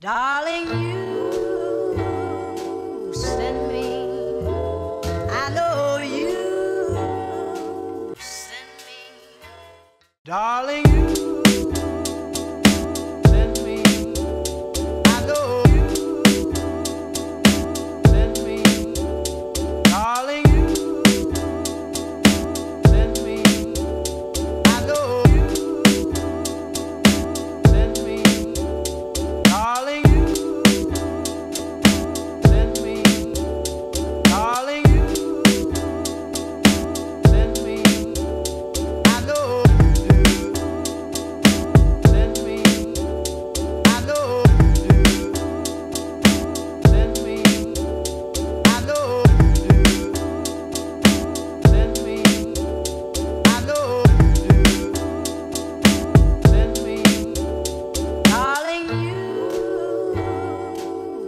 Darling, you send me, I know you send me. Darling, you send me, I know you send me. Darling, you send me, I know you send me. Darling, you send me. Darling, you send me. I know you do. Send me. I know you do. Send me. I know you do. Send me. I know you do. Send me. Darling, you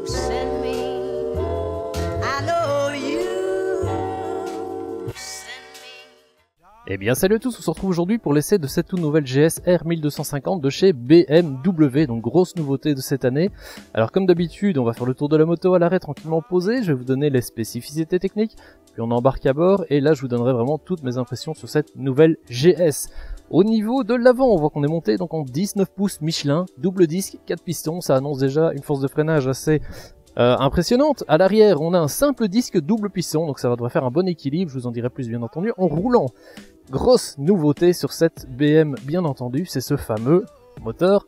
send me. I know you send me. Eh bien salut à tous, on se retrouve aujourd'hui pour l'essai de cette toute nouvelle GS R1250 de chez BMW, donc grosse nouveauté de cette année. Alors comme d'habitude, on va faire le tour de la moto à l'arrêt tranquillement posé, je vais vous donner les spécificités techniques, puis on embarque à bord, et là je vous donnerai vraiment toutes mes impressions sur cette nouvelle GS. Au niveau de l'avant, on voit qu'on est monté donc en 19 pouces Michelin, double disque, 4 pistons, ça annonce déjà une force de freinage assez impressionnante. À l'arrière, on a un simple disque double piston, donc ça devrait faire un bon équilibre, je vous en dirai plus bien entendu en roulant. Grosse nouveauté sur cette BM bien entendu, c'est ce fameux moteur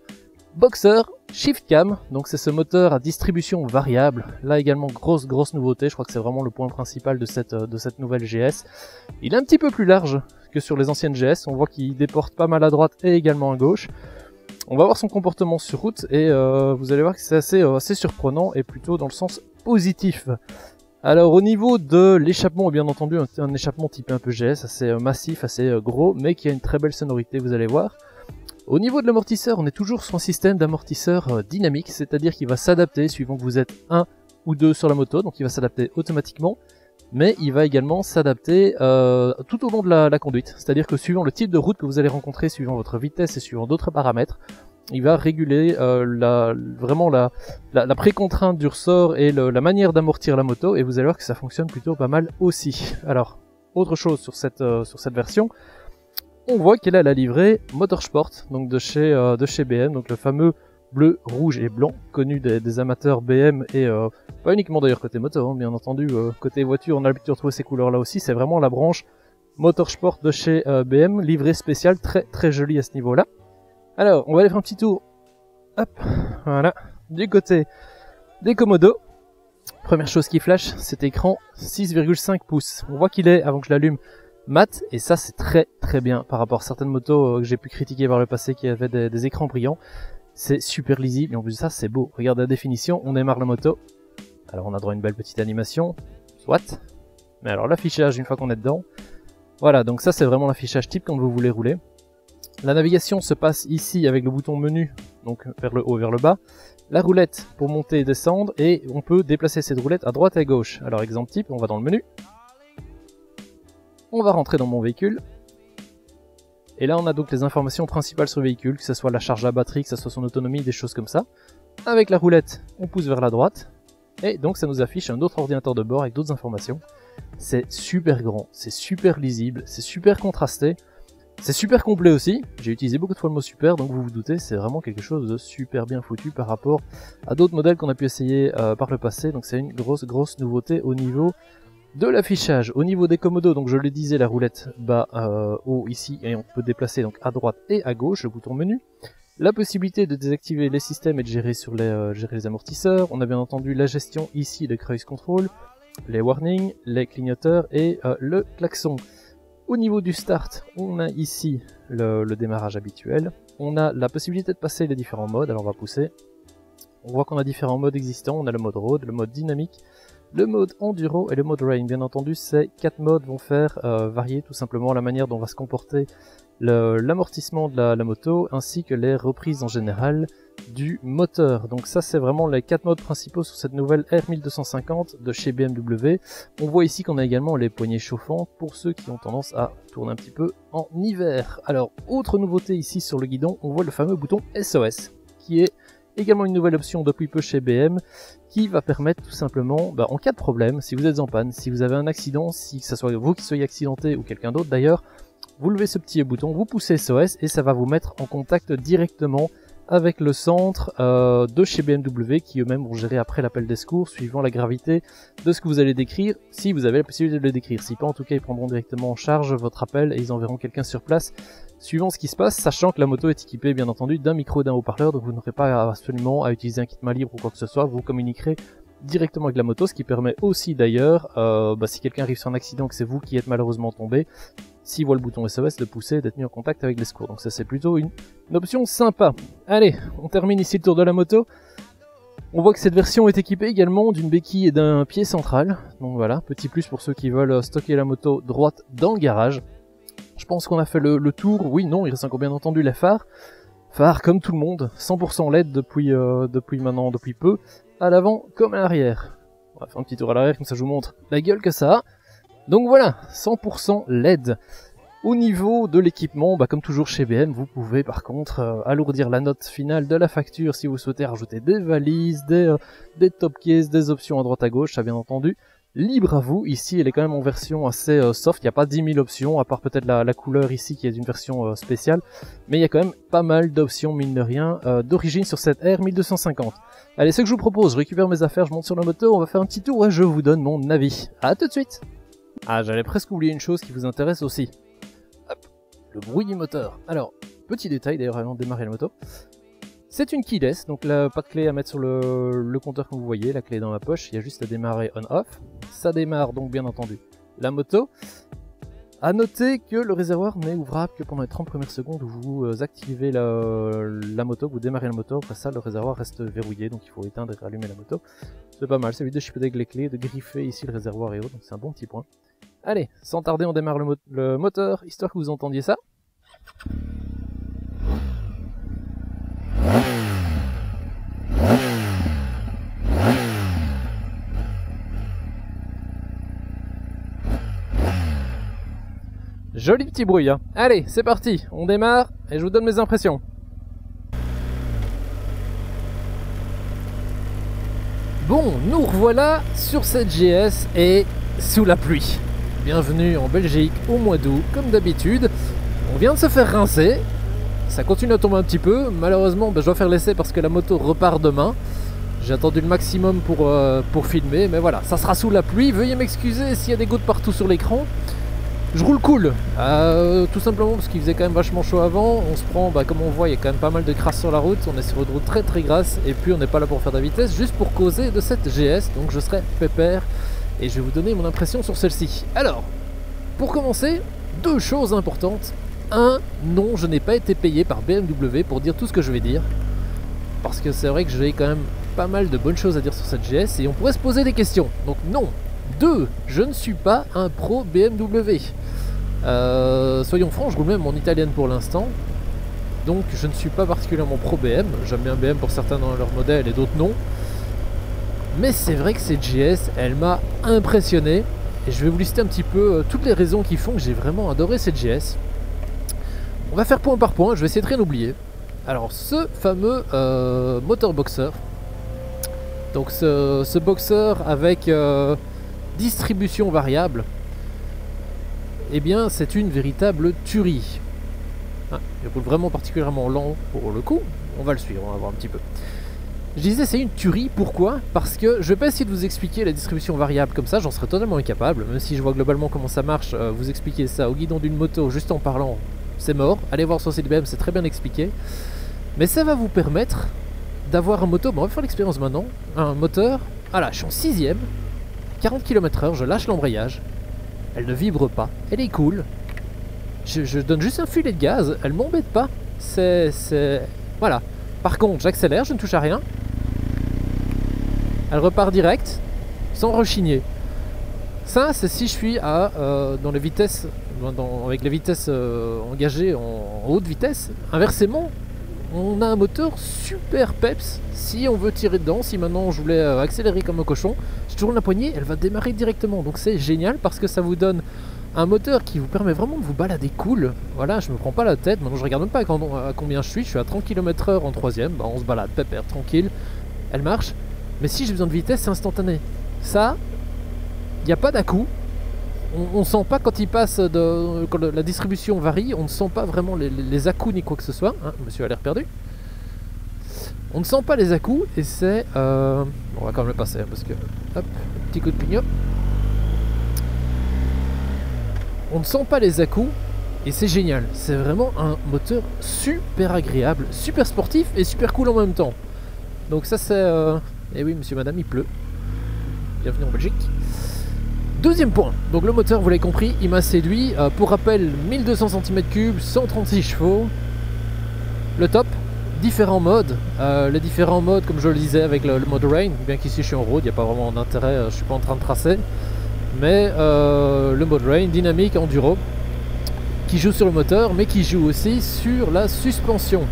Boxer Shift Cam, donc c'est ce moteur à distribution variable. Là également grosse nouveauté, je crois que c'est vraiment le point principal de cette nouvelle GS. Il est un petit peu plus large que sur les anciennes GS, on voit qu'il déporte pas mal à droite et également à gauche. On va voir son comportement sur route et vous allez voir que c'est assez surprenant et plutôt dans le sens positif. Alors au niveau de l'échappement, bien entendu un échappement type un peu GS, assez massif, assez gros, mais qui a une très belle sonorité, vous allez voir. Au niveau de l'amortisseur, on est toujours sur un système d'amortisseur dynamique, c'est-à-dire qu'il va s'adapter suivant que vous êtes 1 ou 2 sur la moto, donc il va s'adapter automatiquement, mais il va également s'adapter tout au long de la conduite, c'est-à-dire que suivant le type de route que vous allez rencontrer, suivant votre vitesse et suivant d'autres paramètres, il va réguler vraiment la précontrainte du ressort et la manière d'amortir la moto, et vous allez voir que ça fonctionne plutôt pas mal aussi. Alors, autre chose sur cette version, on voit qu'elle a la livrée Motorsport, donc de chez BM, donc le fameux bleu, rouge et blanc, connu des amateurs BM, et pas uniquement d'ailleurs côté moto, hein, bien entendu, côté voiture on a l'habitude de retrouver ces couleurs là aussi, c'est vraiment la branche Motorsport de chez BM, livrée spéciale, très jolie à ce niveau là. Alors, on va aller faire un petit tour, hop, voilà, du côté des commodos. Première chose qui flash, cet écran 6,5 pouces. On voit qu'il est, avant que je l'allume, mat, et ça c'est très bien par rapport à certaines motos que j'ai pu critiquer par le passé qui avaient des écrans brillants. C'est super lisible, et en plus de ça c'est beau. Regardez la définition, on démarre la moto. Alors on a droit à une belle petite animation, soit. Mais alors l'affichage, une fois qu'on est dedans, voilà, donc ça c'est vraiment l'affichage type quand vous voulez rouler. La navigation se passe ici avec le bouton menu, donc vers le haut, vers le bas. La roulette pour monter et descendre, et on peut déplacer cette roulette à droite et à gauche. Alors exemple type, on va dans le menu. On va rentrer dans mon véhicule. Et là on a donc les informations principales sur le véhicule, que ce soit la charge à batterie, que ce soit son autonomie, des choses comme ça. Avec la roulette, on pousse vers la droite. Et donc ça nous affiche un autre ordinateur de bord avec d'autres informations. C'est super grand, c'est super lisible, c'est super contrasté. C'est super complet aussi, j'ai utilisé beaucoup de fois le mot super, donc vous vous doutez, c'est vraiment quelque chose de super bien foutu par rapport à d'autres modèles qu'on a pu essayer par le passé, donc c'est une grosse nouveauté au niveau de l'affichage. Au niveau des commodos, donc je le disais, la roulette bas haut ici, et on peut déplacer donc à droite et à gauche, le bouton menu. La possibilité de désactiver les systèmes et de gérer gérer les amortisseurs. On a bien entendu la gestion ici de cruise control, les warnings, les clignoteurs et le klaxon. Au niveau du start, on a ici le démarrage habituel. On a la possibilité de passer les différents modes, alors on va pousser. On voit qu'on a différents modes existants, on a le mode road, le mode dynamique, le mode enduro et le mode rain. Bien entendu, ces 4 modes vont faire varier tout simplement la manière dont va se comporter l'amortissement de la moto, ainsi que les reprises en général du moteur. Donc ça c'est vraiment les 4 modes principaux sur cette nouvelle R1250 de chez BMW. On voit ici qu'on a également les poignées chauffantes pour ceux qui ont tendance à tourner un petit peu en hiver. Alors autre nouveauté ici sur le guidon, on voit le fameux bouton SOS qui est Également une nouvelle option depuis peu chez BM qui va permettre tout simplement, en cas de problème, si vous êtes en panne, si vous avez un accident, si ce soit vous qui soyez accidenté ou quelqu'un d'autre d'ailleurs, vous levez ce petit bouton, vous poussez SOS et ça va vous mettre en contact directement avec le centre de chez BMW qui eux-mêmes vont gérer après l'appel des secours suivant la gravité de ce que vous allez décrire, si vous avez la possibilité de le décrire. Si pas, en tout cas, ils prendront directement en charge votre appel et ils enverront quelqu'un sur place suivant ce qui se passe, sachant que la moto est équipée bien entendu d'un micro et d'un haut-parleur, donc vous n'aurez pas absolument à utiliser un kit main libre ou quoi que ce soit, vous communiquerez directement avec la moto, ce qui permet aussi d'ailleurs, si quelqu'un arrive sur un accident que c'est vous qui êtes malheureusement tombé, s'il voit le bouton SOS, de pousser et d'être mis en contact avec les secours. Donc ça c'est plutôt une option sympa. Allez, on termine ici le tour de la moto. On voit que cette version est équipée également d'une béquille et d'un pied central. Donc voilà, petit plus pour ceux qui veulent stocker la moto droite dans le garage. Je pense qu'on a fait le tour. Oui, non, il reste encore bien entendu les phares. Phares comme tout le monde, 100% LED depuis peu, à l'avant comme à l'arrière. On va faire un petit tour à l'arrière comme ça je vous montre la gueule que ça a. Donc voilà, 100% LED. Au niveau de l'équipement, comme toujours chez BM, vous pouvez par contre alourdir la note finale de la facture si vous souhaitez rajouter des valises, des top cases, des options à droite à gauche, ça bien entendu. Libre à vous, ici elle est quand même en version assez soft, il n'y a pas 10 000 options, à part peut-être la couleur ici qui est une version spéciale, mais il y a quand même pas mal d'options, mine de rien, d'origine sur cette R1250. Allez, ce que je vous propose, je récupère mes affaires, je monte sur la moto, on va faire un petit tour et je vous donne mon avis. A tout de suite. Ah, j'allais presque oublier une chose qui vous intéresse aussi. Hop, le bruit du moteur. Alors, petit détail d'ailleurs avant de démarrer la moto. C'est une keyless, donc là, pas de clé à mettre sur le compteur comme vous voyez, la clé est dans ma poche, il y a juste à démarrer on-off. Ça démarre donc bien entendu la moto. A noter que le réservoir n'est ouvrable que pendant les 30 premières secondes où vous activez la moto, vous démarrez la moto, après ça le réservoir reste verrouillé, donc il faut éteindre et rallumer la moto. C'est pas mal, ça évite de chipoter avec les clés, de griffer ici le réservoir et autres, donc c'est un bon petit point. Allez, sans tarder on démarre le moteur, histoire que vous entendiez ça. Joli petit bruit, hein. Allez, c'est parti, on démarre et je vous donne mes impressions. Bon, nous revoilà sur cette GS et sous la pluie. Bienvenue en Belgique au mois d'août, comme d'habitude. On vient de se faire rincer. Ça continue à tomber un petit peu. Malheureusement, je dois faire l'essai parce que la moto repart demain. J'ai attendu le maximum pour filmer, mais voilà, ça sera sous la pluie. Veuillez m'excuser s'il y a des gouttes partout sur l'écran. Je roule cool, tout simplement parce qu'il faisait quand même vachement chaud avant. On se prend, comme on voit, il y a quand même pas mal de crasse sur la route. On est sur une route très très grasse et puis on n'est pas là pour faire de la vitesse, juste pour causer de cette GS. Donc je serai pépère et je vais vous donner mon impression sur celle-ci. Alors, pour commencer, deux choses importantes. Un, non, je n'ai pas été payé par BMW pour dire tout ce que je vais dire. Parce que c'est vrai que j'ai quand même pas mal de bonnes choses à dire sur cette GS et on pourrait se poser des questions. Donc non. 2. Je ne suis pas un pro BMW. Soyons francs, je roule même en italienne pour l'instant. Donc je ne suis pas particulièrement pro BM. J'aime bien BM pour certains dans leur modèle et d'autres non. Mais c'est vrai que cette GS, elle m'a impressionné. Et je vais vous lister un petit peu toutes les raisons qui font que j'ai vraiment adoré cette GS. On va faire point par point, je vais essayer de rien oublier. Alors ce fameux moteur boxer. Donc ce boxer avec... distribution variable, eh bien c'est une véritable tuerie. Il roule vraiment particulièrement lent pour le coup, on va le suivre, on va voir un petit peu. Je disais c'est une tuerie, pourquoi? Parce que je vais pas essayer de vous expliquer la distribution variable comme ça, j'en serais totalement incapable, même si je vois globalement comment ça marche, vous expliquer ça au guidon d'une moto juste en parlant, c'est mort. Allez voir sur site BM, c'est très bien expliqué. Mais ça va vous permettre d'avoir un moto, on va faire l'expérience maintenant, un moteur, voilà, je suis en 6ème, 40 km/h, je lâche l'embrayage, elle ne vibre pas, elle est cool, je donne juste un filet de gaz, elle m'embête pas, voilà. Par contre, j'accélère, je ne touche à rien, elle repart direct, sans rechigner. Ça, c'est si je suis dans les vitesses, avec les vitesses engagées en haute vitesse. Inversement, on a un moteur super peps si on veut tirer dedans. Si maintenant je voulais accélérer comme un cochon, je tourne la poignée, elle va démarrer directement. Donc c'est génial parce que ça vous donne un moteur qui vous permet vraiment de vous balader cool. Voilà, je me prends pas la tête, maintenant je regarde même pas à combien je suis à 30 km/h en troisième, bah, on se balade pépère, tranquille, elle marche. Mais si j'ai besoin de vitesse, c'est instantané. Ça, il n'y a pas d'à-coup. On sent pas quand il passe, quand la distribution varie, on ne sent pas vraiment les à-coups ni quoi que ce soit. Hein, monsieur a l'air perdu. On ne sent pas les à-coups et c'est... on va quand même le passer parce que... Hop, petit coup de pignot. On ne sent pas les à-coups et c'est génial. C'est vraiment un moteur super agréable, super sportif et super cool en même temps. Donc ça c'est... Eh oui monsieur madame, il pleut. Bienvenue en Belgique. Deuxième point, donc le moteur, vous l'avez compris, il m'a séduit. Pour rappel, 1200 cm3, 136 chevaux. Le top, différents modes. Les différents modes, comme je le disais, avec le mode rain, bien qu'ici je suis en road, il n'y a pas vraiment d'intérêt, je suis pas en train de tracer. Mais le mode rain, dynamique, enduro, qui joue sur le moteur, mais qui joue aussi sur la suspension.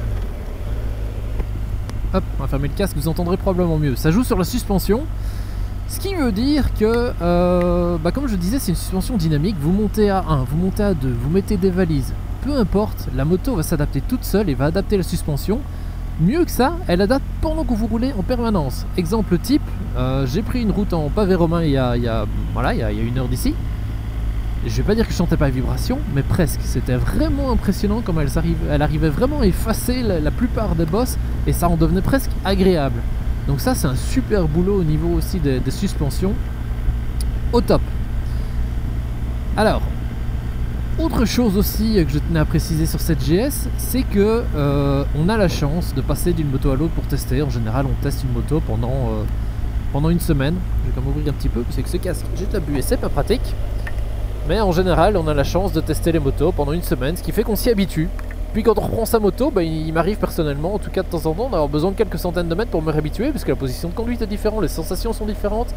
Hop, on va fermer le casque, vous entendrez probablement mieux. Ça joue sur la suspension. Ce qui veut dire que, comme je disais, c'est une suspension dynamique. Vous montez à 1, vous montez à 2, vous mettez des valises. Peu importe, la moto va s'adapter toute seule et va adapter la suspension. Mieux que ça, elle adapte pendant que vous roulez en permanence. Exemple type, j'ai pris une route en pavé romain il y a 1 heure d'ici. Je vais pas dire que je sentais pas les vibrations, mais presque. C'était vraiment impressionnant comme elle arrivait vraiment à effacer la plupart des bosses et ça en devenait presque agréable. Donc ça c'est un super boulot au niveau aussi des suspensions, au top. Alors, autre chose aussi que je tenais à préciser sur cette GS, c'est que on a la chance de passer d'une moto à l'autre pour tester. En général on teste une moto pendant une semaine. Je vais quand même ouvrir un petit peu parce que ce casque j'ai abusé et c'est pas pratique. Mais en général on a la chance de tester les motos pendant une semaine, ce qui fait qu'on s'y habitue. Puis quand on reprend sa moto, il m'arrive personnellement, en tout cas de temps en temps, d'avoir besoin de quelques centaines de mètres pour me réhabituer, parce que la position de conduite est différente, les sensations sont différentes.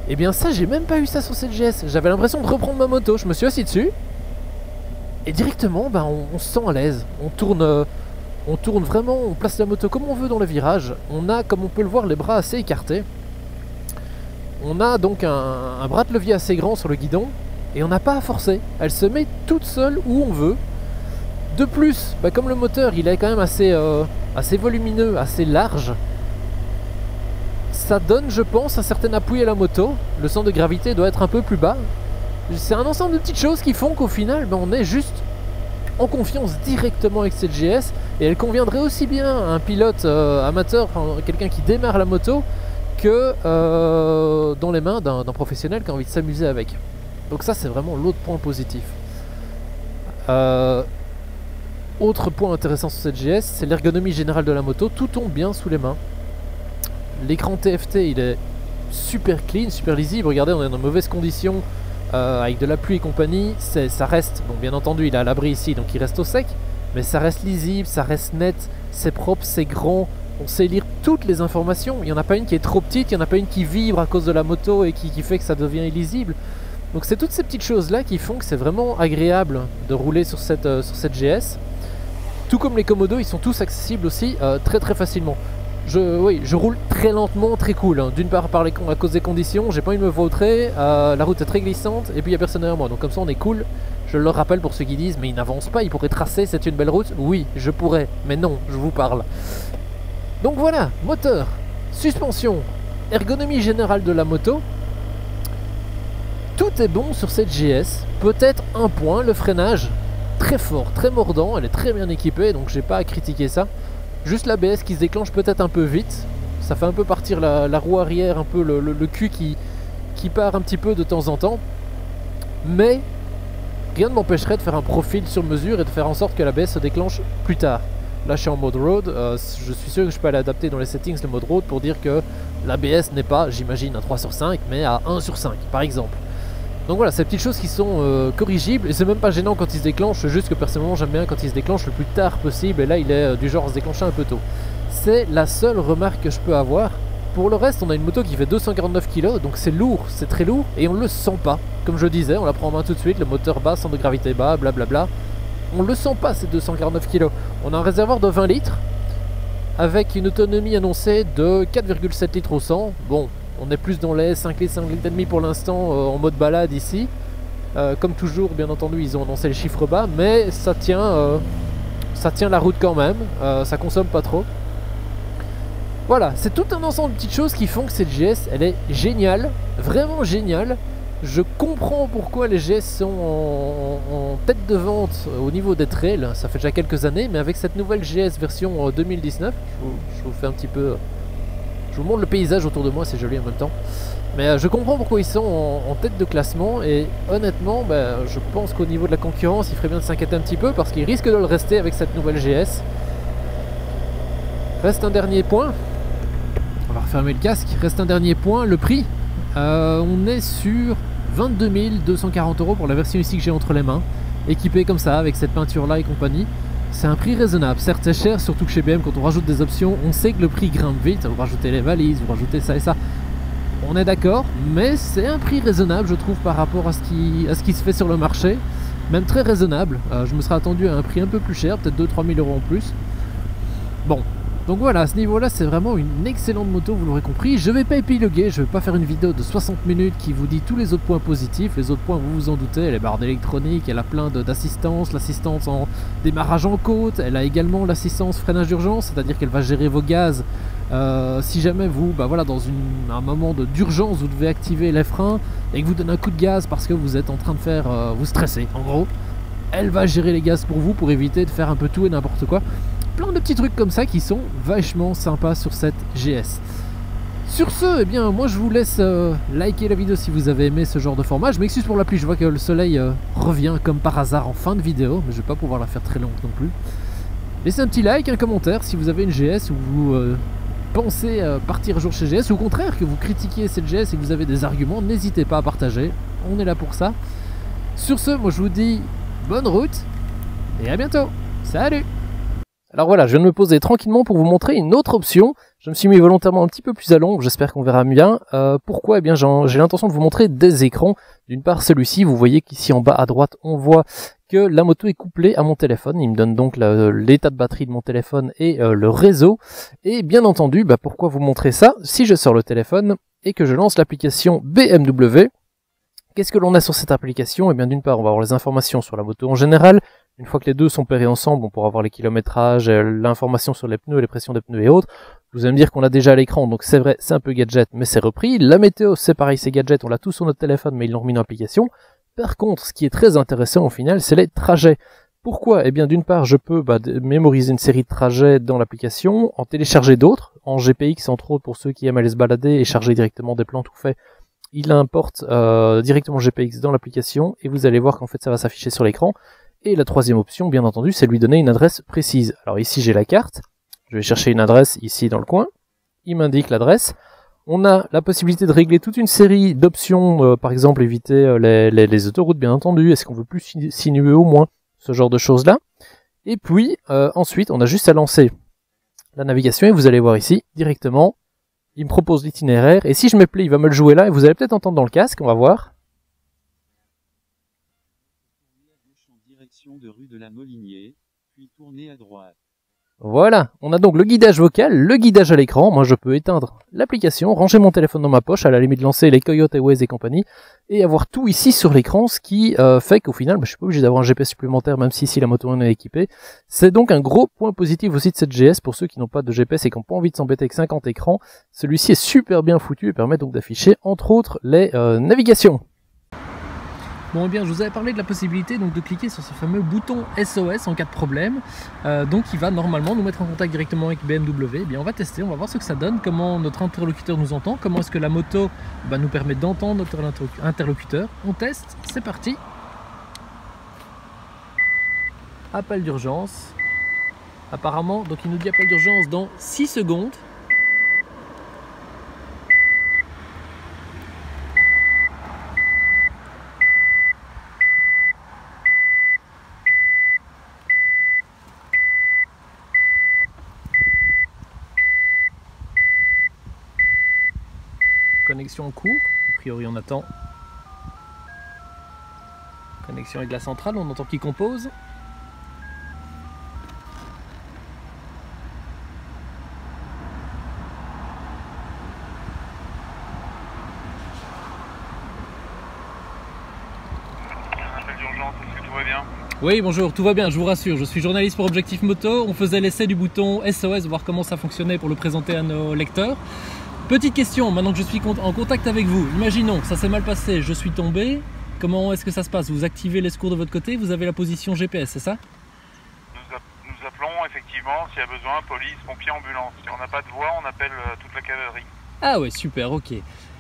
Et bien ça, j'ai même pas eu ça sur cette GS. J'avais l'impression de reprendre ma moto, je me suis assis dessus, et directement, on se sent à l'aise. On tourne vraiment, on place la moto comme on veut dans le virage. On a, comme on peut le voir, les bras assez écartés. On a donc un bras de levier assez grand sur le guidon, et on n'a pas à forcer. Elle se met toute seule où on veut. De plus, comme le moteur il est quand même assez volumineux, assez large, ça donne je pense un certain appui à la moto. Le centre de gravité doit être un peu plus bas. C'est un ensemble de petites choses qui font qu'au final on est juste en confiance directement avec cette GS. Et elle conviendrait aussi bien à un pilote amateur, quelqu'un qui démarre la moto, que dans les mains d'un professionnel qui a envie de s'amuser avec. Donc ça c'est vraiment l'autre point positif. Autre point intéressant sur cette GS, c'est l'ergonomie générale de la moto, tout tombe bien sous les mains. L'écran TFT il est super clean, super lisible, regardez on est dans de mauvaises conditions, avec de la pluie et compagnie, ça reste, bon bien entendu il est à l'abri ici donc il reste au sec, mais ça reste lisible, ça reste net, c'est propre, c'est grand, on sait lire toutes les informations, il n'y en a pas une qui est trop petite, il n'y en a pas une qui vibre à cause de la moto et qui fait que ça devient illisible. Donc c'est toutes ces petites choses là qui font que c'est vraiment agréable de rouler sur cette GS. Tout comme les Komodo, ils sont tous accessibles aussi très très facilement. Je roule très lentement, très cool. Hein. D'une part à cause des conditions, j'ai pas envie de me vautrer, la route est très glissante et puis il n'y a personne derrière moi. Donc comme ça on est cool. Je le rappelle pour ceux qui disent mais il n'avance pas, il pourrait tracer, c'est une belle route. Oui, je pourrais, mais non, je vous parle. Donc voilà, moteur, suspension, ergonomie générale de la moto. Tout est bon sur cette GS. Peut-être un point, le freinage. Très fort, très mordant, elle est très bien équipée donc j'ai pas à critiquer ça. Juste l'ABS qui se déclenche peut-être un peu vite, ça fait un peu partir la roue arrière, un peu le cul qui part un petit peu de temps en temps. Mais rien ne m'empêcherait de faire un profil sur mesure et de faire en sorte que l'ABS se déclenche plus tard. Là je suis en mode road, je suis sûr que je peux aller adapter dans les settings le mode road pour dire que l'ABS n'est pas, j'imagine, un 3/5 mais à 1/5 par exemple. Donc voilà, ces petites choses qui sont corrigibles et c'est même pas gênant quand il se déclenche, c'est juste que personnellement j'aime bien quand il se déclenche le plus tard possible et là il est du genre à se déclencher un peu tôt. C'est la seule remarque que je peux avoir. Pour le reste, on a une moto qui fait 249 kg, donc c'est lourd, c'est très lourd et on le sent pas. Comme je disais, on la prend en main tout de suite, le moteur bas, centre de gravité bas, blablabla. On le sent pas ces 249 kg. On a un réservoir de 20 litres avec une autonomie annoncée de 4,7 litres au 100. Bon, on est plus dans les 5 litres et demi pour l'instant en mode balade ici. Comme toujours, bien entendu, ils ont annoncé les chiffres bas, mais ça tient la route quand même, ça consomme pas trop. Voilà, c'est tout un ensemble de petites choses qui font que cette GS, elle est géniale, vraiment géniale. Je comprends pourquoi les GS sont en tête de vente au niveau des trails, ça fait déjà quelques années, mais avec cette nouvelle GS version 2019, je vous fais un petit peu... Je vous montre le paysage autour de moi, c'est joli en même temps. Mais je comprends pourquoi ils sont en tête de classement, et honnêtement, je pense qu'au niveau de la concurrence, il ferait bien de s'inquiéter un petit peu, parce qu'ils risquent de le rester avec cette nouvelle GS. Reste un dernier point. On va refermer le casque. Reste un dernier point, le prix. On est sur 22 240 € pour la version ici que j'ai entre les mains, équipée comme ça, avec cette peinture là et compagnie. C'est un prix raisonnable, certes c'est cher, surtout que chez BM quand on rajoute des options, on sait que le prix grimpe vite, vous rajoutez les valises, vous rajoutez ça et ça, on est d'accord, mais c'est un prix raisonnable je trouve par rapport à ce qui se fait sur le marché, même très raisonnable. Je me serais attendu à un prix un peu plus cher, peut-être 2-3 000 € en plus. Bon, donc voilà, à ce niveau-là, c'est vraiment une excellente moto, vous l'aurez compris. Je vais pas épiloguer, je vais pas faire une vidéo de 60 minutes qui vous dit tous les autres points positifs. Les autres points, vous vous en doutez, elle est barre d'électronique, elle a plein d'assistance, l'assistance en démarrage en côte, elle a également l'assistance freinage d'urgence, c'est-à-dire qu'elle va gérer vos gaz. Si jamais vous, voilà, dans un moment d'urgence, vous devez activer les freins et que vous donnez un coup de gaz parce que vous êtes en train de faire, vous stresser, en gros, elle va gérer les gaz pour vous pour éviter de faire un peu tout et n'importe quoi. Plein de petits trucs comme ça qui sont vachement sympas sur cette GS. Sur ce, eh bien, moi je vous laisse liker la vidéo si vous avez aimé ce genre de format. Je m'excuse pour la pluie, je vois que le soleil revient comme par hasard en fin de vidéo, mais je vais pas pouvoir la faire très longue non plus. Laissez un petit like, un commentaire si vous avez une GS ou vous pensez partir un jour chez GS, ou au contraire que vous critiquiez cette GS et que vous avez des arguments, n'hésitez pas à partager, on est là pour ça. Sur ce, moi je vous dis bonne route et à bientôt. Salut! Alors voilà, je viens de me poser tranquillement pour vous montrer une autre option. Je me suis mis volontairement un petit peu plus à l'ombre, j'espère qu'on verra bien. Pourquoi? Eh bien, j'ai l'intention de vous montrer des écrans. D'une part, celui-ci, vous voyez qu'ici en bas à droite, on voit que la moto est couplée à mon téléphone. Il me donne donc l'état de batterie de mon téléphone et le réseau. Et bien entendu, pourquoi vous montrer ça? Si je sors le téléphone et que je lance l'application BMW, qu'est-ce que l'on a sur cette application? Eh bien, d'une part, on va avoir les informations sur la moto en général. Une fois que les deux sont pairés ensemble, on pourra avoir les kilométrages, l'information sur les pneus, les pressions des pneus et autres. Vous allez me dire qu'on a déjà à l'écran, donc c'est vrai, c'est un peu gadget, mais c'est repris. La météo, c'est pareil, c'est gadget, on l'a tous sur notre téléphone, mais ils l'ont remis dans l'application. Par contre, ce qui est très intéressant au final, c'est les trajets. Pourquoi? Eh bien, d'une part, je peux mémoriser une série de trajets dans l'application, en télécharger d'autres, en GPX entre autres pour ceux qui aiment aller se balader et charger directement des plans tout faits. Il importe directement GPX dans l'application et vous allez voir qu'en fait ça va s'afficher sur l'écran. Et la troisième option, bien entendu, c'est lui donner une adresse précise. Alors ici j'ai la carte, je vais chercher une adresse ici dans le coin, il m'indique l'adresse. On a la possibilité de régler toute une série d'options, par exemple éviter les autoroutes bien entendu, est-ce qu'on veut plus sinuer au moins, ce genre de choses là. Et puis ensuite on a juste à lancer la navigation et vous allez voir ici directement, il me propose l'itinéraire et si je me plais il va me le jouer là et vous allez peut-être entendre dans le casque, on va voir. De rue de la Molinier, puis tourner à droite. Voilà, on a donc le guidage vocal, le guidage à l'écran. Moi je peux éteindre l'application, ranger mon téléphone dans ma poche, à la limite lancer les Coyote, Waze et compagnie, et avoir tout ici sur l'écran, ce qui fait qu'au final je suis pas obligé d'avoir un GPS supplémentaire même si la moto en est équipée. C'est donc un gros point positif aussi de cette GS pour ceux qui n'ont pas de GPS et qui n'ont pas envie de s'embêter avec 50 écrans. Celui-ci est super bien foutu et permet donc d'afficher entre autres les navigations. Bon, eh bien, je vous avais parlé de la possibilité donc de cliquer sur ce fameux bouton SOS en cas de problème. Donc, il va normalement nous mettre en contact directement avec BMW. Eh bien, on va tester, on va voir ce que ça donne, comment notre interlocuteur nous entend, comment est-ce que la moto nous permet d'entendre notre interlocuteur. On teste, c'est parti. Appel d'urgence. Apparemment, donc il nous dit appel d'urgence dans 6 secondes. Connexion en cours, a priori on attend. Connexion avec la centrale, on entend qu'il compose. Oui, bonjour, tout va bien, je vous rassure, je suis journaliste pour Objectif Moto. On faisait l'essai du bouton SOS, voir comment ça fonctionnait pour le présenter à nos lecteurs. Petite question, maintenant que je suis en contact avec vous, imaginons, ça s'est mal passé, je suis tombé. Comment est-ce que ça se passe? Vous activez les secours de votre côté, vous avez la position GPS, c'est ça? Nous appelons effectivement s'il y a besoin, police, pompiers, ambulance. Si on n'a pas de voix, on appelle toute la cavalerie. Ah ouais, super, ok.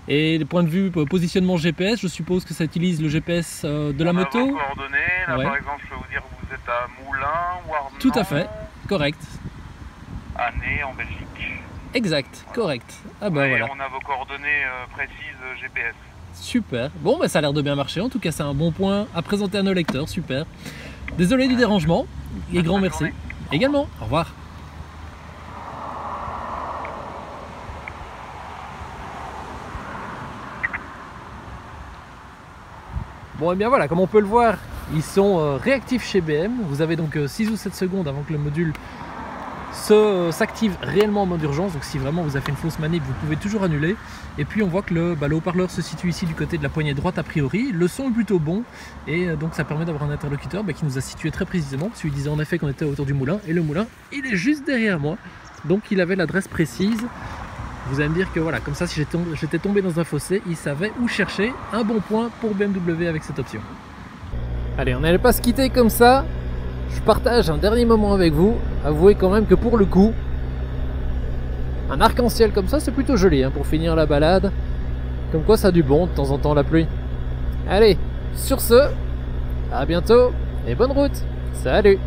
Et du point de vue positionnement GPS, je suppose que ça utilise le GPS de la moto? On a vos coordonnées, là Ouais. par exemple je peux vous dire que vous êtes à Moulins, Warnon, Tout à fait, correct. à Ney en Belgique. Exact, correct. Ah bah Et voilà, on a vos coordonnées précises GPS. super. Bon, bah ça a l'air de bien marcher, en tout cas c'est un bon point à présenter à nos lecteurs, super. Désolé du dérangement, et grand merci. journée. Également, au revoir. Bon et bien voilà, comme on peut le voir, ils sont réactifs chez BM. Vous avez donc 6 ou 7 secondes avant que le module s'active réellement en mode urgence. Donc si vraiment vous avez fait une fausse manip, vous pouvez toujours annuler. Et puis on voit que le haut-parleur se situe ici du côté de la poignée droite a priori. Le son est plutôt bon et donc ça permet d'avoir un interlocuteur qui nous a situé très précisément, parce qu'il disait en effet qu'on était autour du moulin. Et le moulin, il est juste derrière moi. Donc il avait l'adresse précise. Vous allez me dire que voilà, comme ça si j'étais tombé dans un fossé, il savait où chercher. Un bon point pour BMW avec cette option. Allez, on n'allait pas se quitter comme ça. Je partage un dernier moment avec vous. Avouez quand même que pour le coup, un arc-en-ciel comme ça, c'est plutôt joli pour finir la balade. Comme quoi ça a du bon de temps en temps la pluie. Allez, sur ce, à bientôt et bonne route. Salut!